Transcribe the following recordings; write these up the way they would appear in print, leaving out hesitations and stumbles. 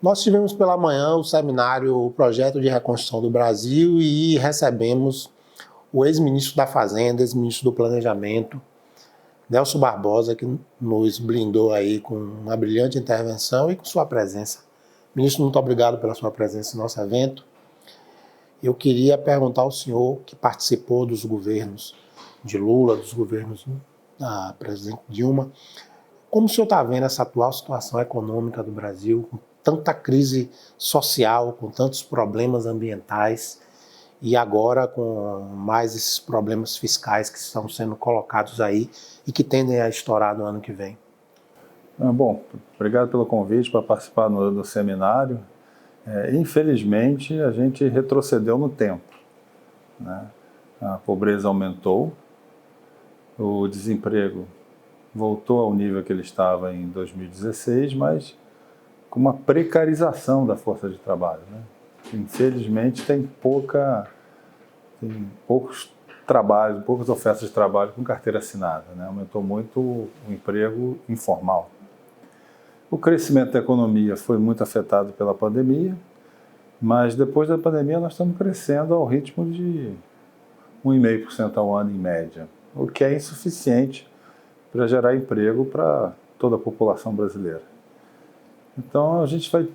Nós tivemos pela manhã o seminário O Projeto de Reconstrução do Brasil e recebemos o ex-ministro da Fazenda, ex-ministro do Planejamento, Nelson Barbosa, que nos blindou aí com uma brilhante intervenção e com sua presença. Ministro, muito obrigado pela sua presença no nosso evento. Eu queria perguntar ao senhor, que participou dos governos de Lula, dos governos da presidente Dilma, como o senhor está vendo essa atual situação econômica do Brasil, com tanta crise social, com tantos problemas ambientais e agora com mais esses problemas fiscais que estão sendo colocados aí e que tendem a estourar no ano que vem? Bom, obrigado pelo convite para participar do seminário. Infelizmente, a gente retrocedeu no tempo, né? A pobreza aumentou, o desemprego voltou ao nível que ele estava em 2016, mas com uma precarização da força de trabalho, né? Infelizmente, tem poucos trabalhos, poucas ofertas de trabalho com carteira assinada, né? Aumentou muito o emprego informal. O crescimento da economia foi muito afetado pela pandemia, mas depois da pandemia nós estamos crescendo ao ritmo de 1,5% ao ano em média, o que é insuficiente para gerar emprego para toda a população brasileira. Então a gente vai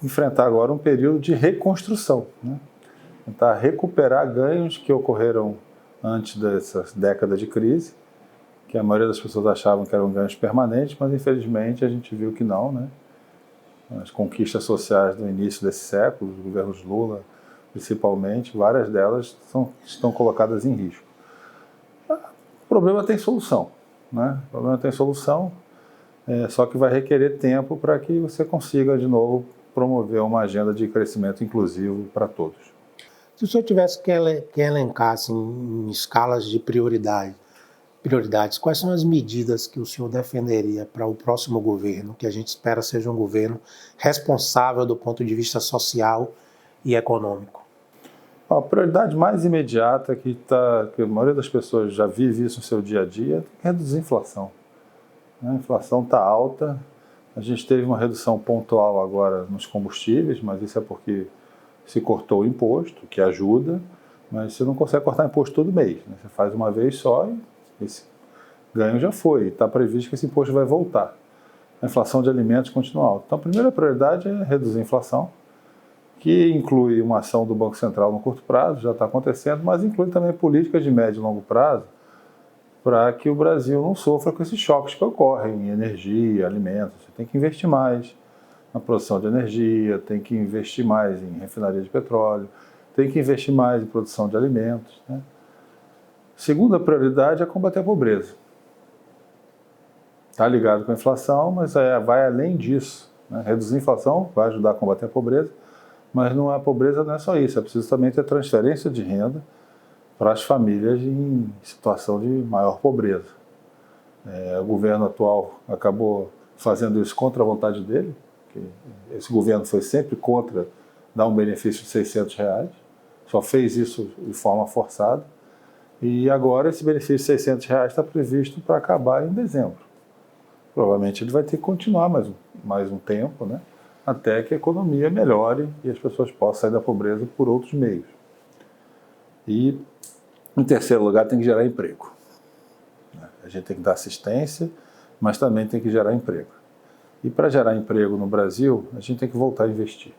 enfrentar agora um período de reconstrução, né? Tentar recuperar ganhos que ocorreram antes dessa década de crise, que a maioria das pessoas achavam que eram ganhos permanentes, mas infelizmente a gente viu que não, né? As conquistas sociais do início desse século, os governos Lula principalmente, várias delas estão colocadas em risco. O problema tem solução, né? O problema tem solução, só que vai requerer tempo para que você consiga de novo promover uma agenda de crescimento inclusivo para todos. Se o senhor tivesse que elencar assim, em escalas de prioridades, quais são as medidas que o senhor defenderia para o próximo governo, que a gente espera seja um governo responsável do ponto de vista social e econômico? A prioridade mais imediata, que a maioria das pessoas já vive isso no seu dia a dia, é reduzir a inflação. A inflação está alta, a gente teve uma redução pontual agora nos combustíveis, mas isso é porque se cortou o imposto, que ajuda, mas você não consegue cortar imposto todo mês, né? Você faz uma vez só e esse ganho já foi, está previsto que esse imposto vai voltar. A inflação de alimentos continua alta. Então a primeira prioridade é reduzir a inflação, que inclui uma ação do Banco Central no curto prazo, já está acontecendo, mas inclui também políticas de médio e longo prazo, para que o Brasil não sofra com esses choques que ocorrem em energia, alimentos. Você tem que investir mais na produção de energia, tem que investir mais em refinaria de petróleo, tem que investir mais em produção de alimentos, né? Segunda prioridade é combater a pobreza. Está ligado com a inflação, mas vai além disso, né? Reduzir a inflação vai ajudar a combater a pobreza, mas a pobreza não é só isso, é preciso também ter transferência de renda para as famílias em situação de maior pobreza. O governo atual acabou fazendo isso contra a vontade dele, que esse governo foi sempre contra dar um benefício de R$600, só fez isso de forma forçada, e agora esse benefício de R$600 está previsto para acabar em dezembro. Provavelmente ele vai ter que continuar mais um tempo, né, até que a economia melhore e as pessoas possam sair da pobreza por outros meios. E, em terceiro lugar, tem que gerar emprego. A gente tem que dar assistência, mas também tem que gerar emprego. E para gerar emprego no Brasil, a gente tem que voltar a investir.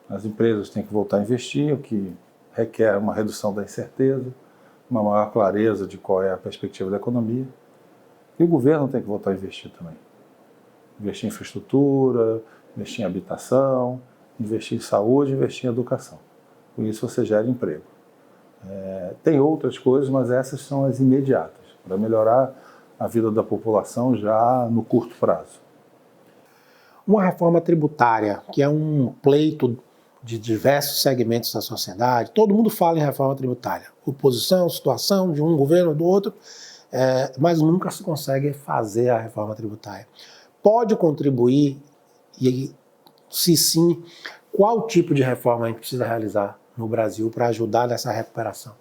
As empresas têm que voltar a investir, o que requer uma redução da incerteza, uma maior clareza de qual é a perspectiva da economia. E o governo tem que voltar a investir também. Investir em infraestrutura, investir em habitação, investir em saúde, investir em educação. Com isso você gera emprego. Tem outras coisas, mas essas são as imediatas, para melhorar a vida da população já no curto prazo. Uma reforma tributária, que é um pleito de diversos segmentos da sociedade, todo mundo fala em reforma tributária. Oposição, situação de um governo do outro, mas nunca se consegue fazer a reforma tributária. Pode contribuir, e se sim, qual tipo de reforma a gente precisa realizar no Brasil para ajudar nessa recuperação?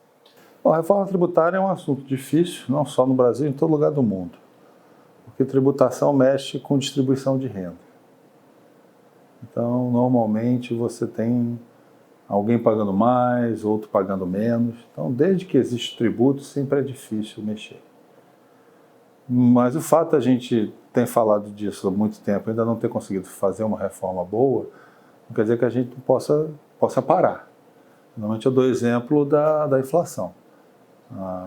Bom, a reforma tributária é um assunto difícil, não só no Brasil, em todo lugar do mundo. Porque tributação mexe com distribuição de renda. Então, normalmente você tem alguém pagando mais, outro pagando menos. Então, desde que existe tributo, sempre é difícil mexer. Mas o fato de a gente ter falado disso há muito tempo, ainda não ter conseguido fazer uma reforma boa, não quer dizer que a gente possa parar. Normalmente eu dou exemplo da inflação.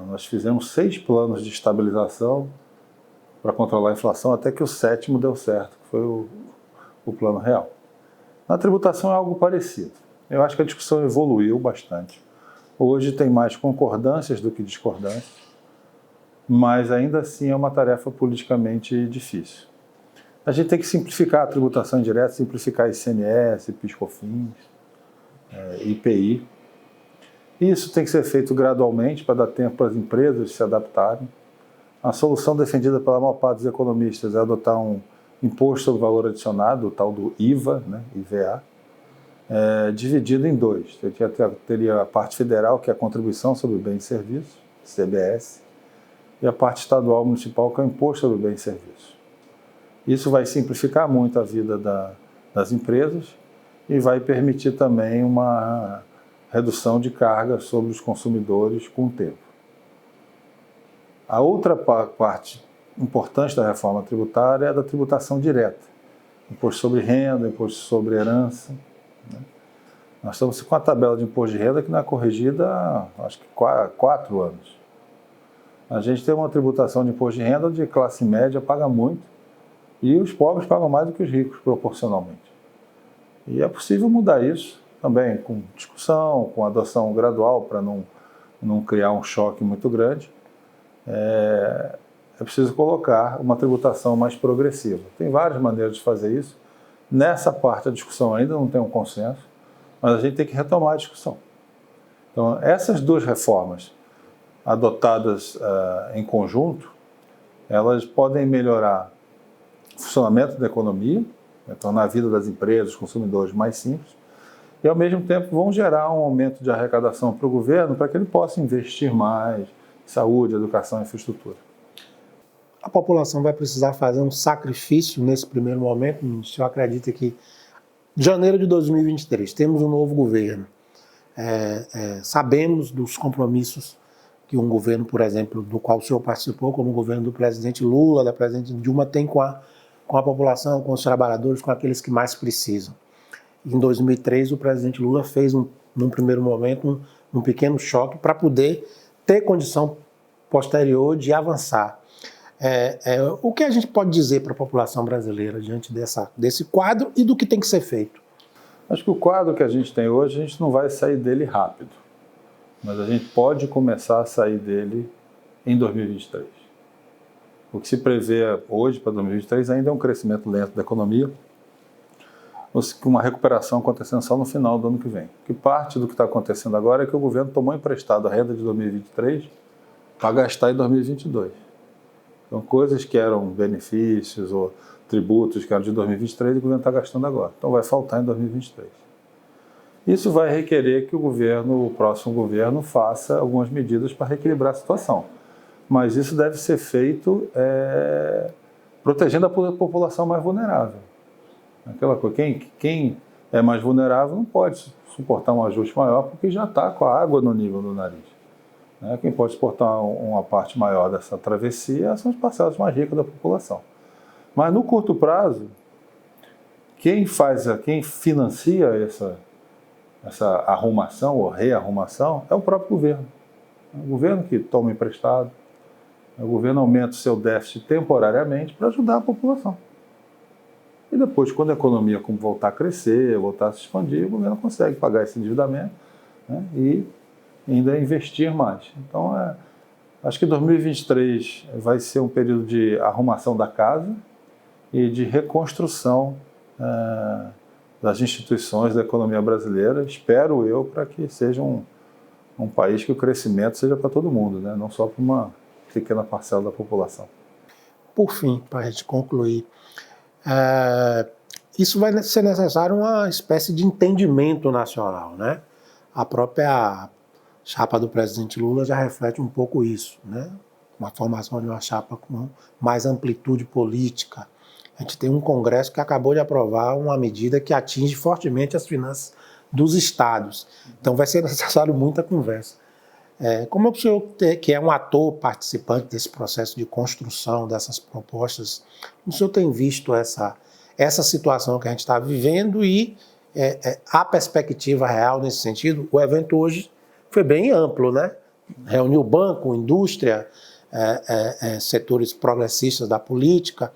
Nós fizemos 6 planos de estabilização para controlar a inflação, até que o 7º deu certo, que foi o plano real. Na tributação é algo parecido. Eu acho que a discussão evoluiu bastante. Hoje tem mais concordâncias do que discordâncias, mas ainda assim é uma tarefa politicamente difícil. A gente tem que simplificar a tributação indireta, simplificar ICMS, PIS/COFINS, IPI. Isso tem que ser feito gradualmente para dar tempo para as empresas se adaptarem. A solução defendida pela maior parte dos economistas é adotar um imposto sobre valor adicionado, o tal do IVA, né, IVA, dividido em 2. Teria a parte federal, que é a contribuição sobre bens e serviços, CBS, e a parte estadual municipal, que é o imposto sobre bens e serviços. Isso vai simplificar muito a vida das empresas e vai permitir também uma redução de carga sobre os consumidores com o tempo. A outra parte importante da reforma tributária é a da tributação direta. Imposto sobre renda, imposto sobre herança. Né? Nós estamos com a tabela de imposto de renda que não é corrigida há, acho que, 4 anos. A gente tem uma tributação de imposto de renda de classe média, paga muito, e os pobres pagam mais do que os ricos, proporcionalmente. E é possível mudar isso também com discussão, com adoção gradual, para não criar um choque muito grande. É preciso colocar uma tributação mais progressiva. Tem várias maneiras de fazer isso. Nessa parte, a discussão ainda não tem um consenso, mas a gente tem que retomar a discussão. Então, essas 2 reformas adotadas em conjunto, elas podem melhorar o funcionamento da economia, tornar a vida das empresas, dos consumidores mais simples, e ao mesmo tempo vão gerar um aumento de arrecadação para o governo para que ele possa investir mais em saúde, educação e infraestrutura. A população vai precisar fazer um sacrifício nesse primeiro momento. O senhor acredita que em janeiro de 2023 temos um novo governo, sabemos dos compromissos que um governo, por exemplo, do qual o senhor participou, como o governo do presidente Lula, da presidente Dilma, tem com a população, com os trabalhadores, com aqueles que mais precisam. Em 2003, o presidente Lula fez, num primeiro momento, um pequeno choque para poder ter condição posterior de avançar. O que a gente pode dizer para a população brasileira diante desse quadro e do que tem que ser feito? Acho que o quadro que a gente tem hoje, a gente não vai sair dele rápido, mas a gente pode começar a sair dele em 2023. O que se prevê hoje para 2023 ainda é um crescimento lento da economia, com uma recuperação acontecendo só no final do ano que vem. Que parte do que está acontecendo agora é que o governo tomou emprestado a renda de 2023 para gastar em 2022. Então, coisas que eram benefícios ou tributos que eram de 2023, o governo está gastando agora. Então, vai faltar em 2023. Isso vai requerer que o próximo governo, faça algumas medidas para reequilibrar a situação. Mas isso deve ser feito protegendo a população mais vulnerável. Aquela coisa, quem é mais vulnerável não pode suportar um ajuste maior porque já está com a água no nível do nariz. Quem pode suportar uma parte maior dessa travessia são as parcelas mais ricas da população. Mas no curto prazo, quem financia essa arrumação ou rearrumação é o próprio governo. É o governo que toma emprestado, o governo aumenta o seu déficit temporariamente para ajudar a população. E depois, quando a economia voltar a crescer, voltar a se expandir, o governo consegue pagar esse endividamento, né, e ainda investir mais. Então, acho que 2023 vai ser um período de arrumação da casa e de reconstrução das instituições da economia brasileira, espero eu, para que seja um país que o crescimento seja para todo mundo, né, não só para uma pequena parcela da população. Por fim, para a gente concluir, isso vai ser necessário uma espécie de entendimento nacional, né? A própria chapa do presidente Lula já reflete um pouco isso, né? Uma formação de uma chapa com mais amplitude política A gente tem um Congresso que acabou de aprovar uma medida que atinge fortemente as finanças dos estados. Então vai ser necessário muita conversa. Como é que o senhor, que é um ator participante desse processo de construção dessas propostas, o senhor tem visto essa situação que a gente está vivendo e a perspectiva real nesse sentido? O evento hoje foi bem amplo, né? Reuniu banco, indústria, setores progressistas da política.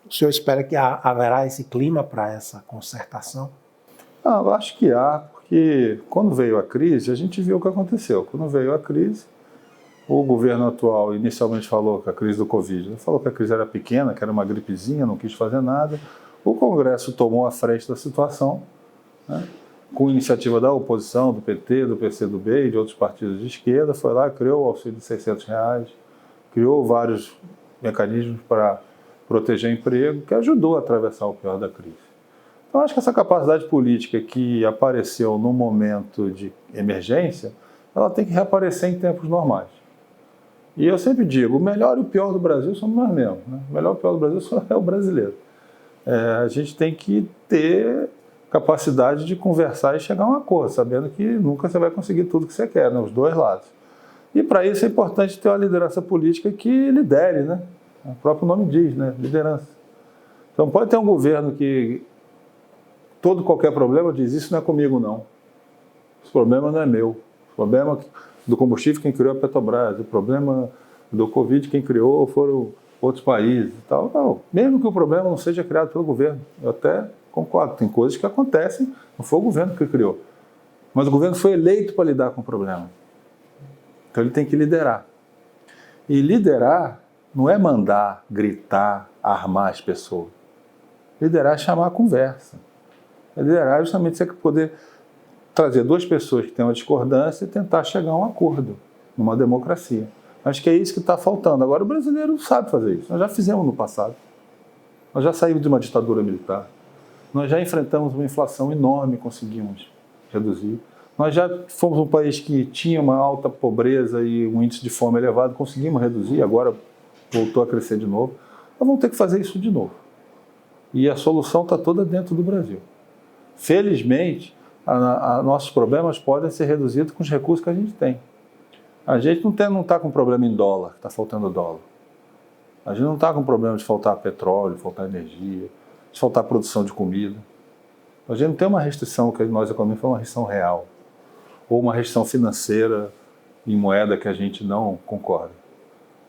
O senhor espera que haverá esse clima para essa concertação? Eu acho que há, porque quando veio a crise, a gente viu o que aconteceu. Quando veio a crise, o governo atual inicialmente falou que a crise do Covid, falou que a crise era pequena, que era uma gripezinha, não quis fazer nada. O Congresso tomou a frente da situação, né, com iniciativa da oposição, do PT, do PCdoB e de outros partidos de esquerda, foi lá, criou o auxílio de R$600, criou vários mecanismos para proteger emprego, que ajudou a atravessar o pior da crise. Então, acho que essa capacidade política que apareceu no momento de emergência, ela tem que reaparecer em tempos normais. E eu sempre digo, o melhor e o pior do Brasil somos nós mesmos, né? O melhor e o pior do Brasil só é o brasileiro. A gente tem que ter capacidade de conversar e chegar a um acordo, sabendo que nunca você vai conseguir tudo que você quer, né? Os dois lados. E para isso é importante ter uma liderança política que lidere, né? O próprio nome diz, né? Liderança. Então pode ter um governo que qualquer problema diz, isso não é comigo não. Esse problema não é meu. O problema do combustível quem criou é a Petrobras. O problema do Covid quem criou foram outros países e tal. Não, mesmo que o problema não seja criado pelo governo. Eu até concordo, tem coisas que acontecem, não foi o governo que criou. Mas o governo foi eleito para lidar com o problema. Então ele tem que liderar. E liderar não é mandar, gritar, armar as pessoas. Liderar é chamar a conversa. Liderar é justamente você poder trazer duas pessoas que têm uma discordância e tentar chegar a um acordo numa democracia. Acho que é isso que está faltando. Agora o brasileiro sabe fazer isso. Nós já fizemos no passado. Nós já saímos de uma ditadura militar. Nós já enfrentamos uma inflação enorme e conseguimos reduzir. Nós já fomos um país que tinha uma alta pobreza e um índice de fome elevado, conseguimos reduzir, agora voltou a crescer de novo. Nós vamos ter que fazer isso de novo. E a solução está toda dentro do Brasil. Felizmente, nossos problemas podem ser reduzidos com os recursos que a gente tem. A gente não está com problema em dólar, está faltando dólar. A gente não está com problema de faltar petróleo, faltar energia, de faltar produção de comida. A gente não tem uma restrição que nós economicamente foi uma restrição real, ou uma restrição financeira em moeda que a gente não concorda.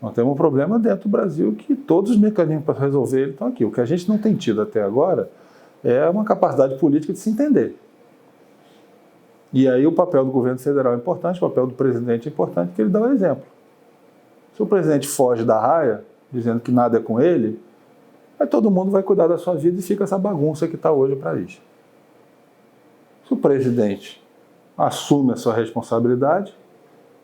Nós temos um problema dentro do Brasil que todos os mecanismos para resolver ele estão aqui. O que a gente não tem tido até agora é uma capacidade política de se entender. E aí o papel do governo federal é importante, o papel do presidente é importante, porque ele dá o exemplo. Se o presidente foge da raia, dizendo que nada é com ele, aí todo mundo vai cuidar da sua vida e fica essa bagunça que está hoje para isso. Se o presidente assume a sua responsabilidade,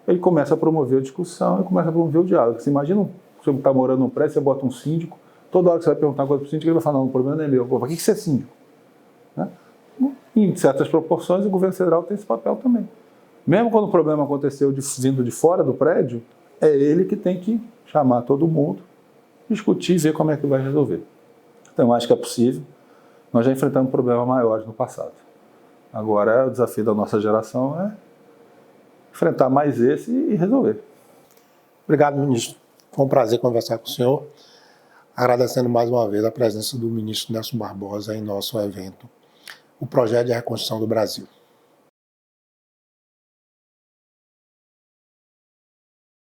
ele começa a promover a discussão e começa a promover o diálogo. Você imagina, você está morando num prédio, você bota um síndico, toda hora que você vai perguntar uma coisa para o síndico, ele vai falar, não, o problema não é meu. Para que você é síndico? Né? Em certas proporções, o governo federal tem esse papel também. Mesmo quando o problema aconteceu vindo de fora do prédio, é ele que tem que chamar todo mundo, discutir e ver como é que vai resolver. Então, eu acho que é possível. Nós já enfrentamos problemas maiores no passado. Agora, o desafio da nossa geração é enfrentar mais esse e resolver. Obrigado, ministro. Foi um prazer conversar com o senhor. Agradecendo mais uma vez a presença do ministro Nelson Barbosa em nosso evento, o Projeto de Reconstrução do Brasil.